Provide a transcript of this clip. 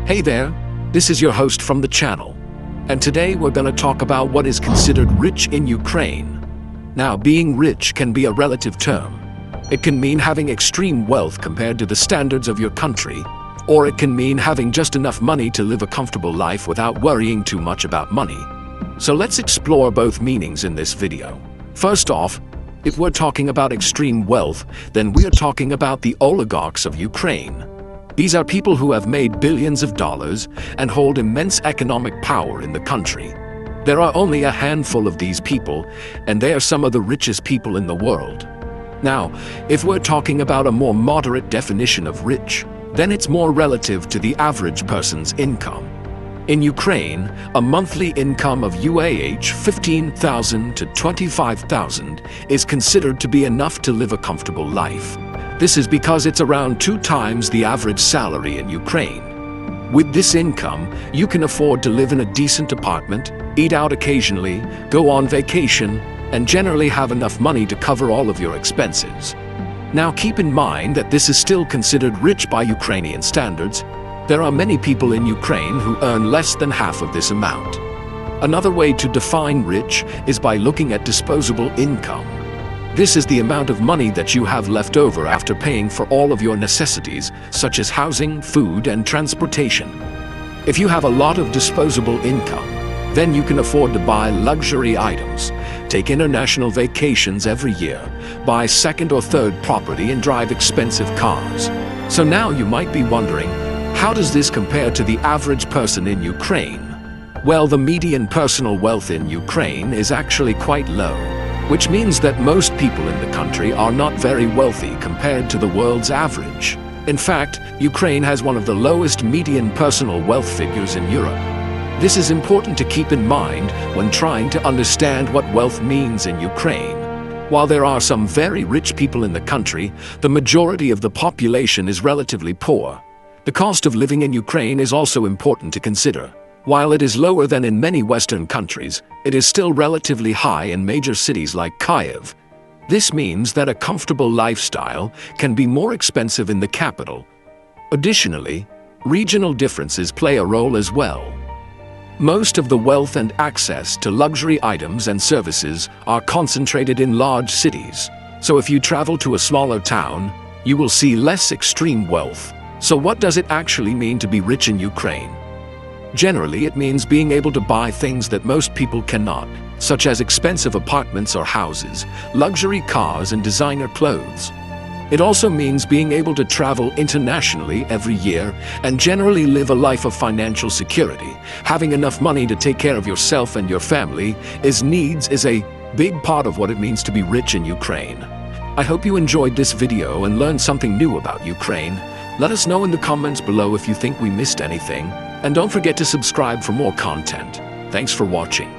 Hey there, this is your host from the channel, and today we're going to talk about what is considered rich in Ukraine. Now, being rich can be a relative term. It can mean having extreme wealth compared to the standards of your country, or it can mean having just enough money to live a comfortable life without worrying too much about money. So let's explore both meanings in this video. First off, if we're talking about extreme wealth, then we are talking about the oligarchs of Ukraine. These are people who have made billions of dollars and hold immense economic power in the country. There are only a handful of these people, and they are some of the richest people in the world. Now, if we're talking about a more moderate definition of rich, then it's more relative to the average person's income. In Ukraine, a monthly income of UAH 15,000 to 25,000 is considered to be enough to live a comfortable life. This is because it's around 2 times the average salary in Ukraine. With this income, you can afford to live in a decent apartment, eat out occasionally, go on vacation, and generally have enough money to cover all of your expenses. Now keep in mind that this is still considered rich by Ukrainian standards. There are many people in Ukraine who earn less than half of this amount. Another way to define rich is by looking at disposable income. This is the amount of money that you have left over after paying for all of your necessities, such as housing, food, and transportation. If you have a lot of disposable income, then you can afford to buy luxury items, take international vacations every year, buy second or third property, and drive expensive cars. So now you might be wondering, how does this compare to the average person in Ukraine? Well, the median personal wealth in Ukraine is actually quite low, which means that most people in the country are not very wealthy compared to the world's average. In fact, Ukraine has one of the lowest median personal wealth figures in Europe. This is important to keep in mind when trying to understand what wealth means in Ukraine. While there are some very rich people in the country, the majority of the population is relatively poor. The cost of living in Ukraine is also important to consider. While it is lower than in many Western countries, it is still relatively high in major cities like Kyiv. This means that a comfortable lifestyle can be more expensive in the capital. Additionally, regional differences play a role as well. Most of the wealth and access to luxury items and services are concentrated in large cities. So if you travel to a smaller town, you will see less extreme wealth. So what does it actually mean to be rich in Ukraine? Generally, it means being able to buy things that most people cannot, such as expensive apartments or houses, luxury cars, and designer clothes. It also means being able to travel internationally every year and generally live a life of financial security. Having enough money to take care of yourself and your family is a big part of what it means to be rich in Ukraine. I hope you enjoyed this video and learned something new about Ukraine. Let us know in the comments below if you think we missed anything, and don't forget to subscribe for more content. Thanks for watching.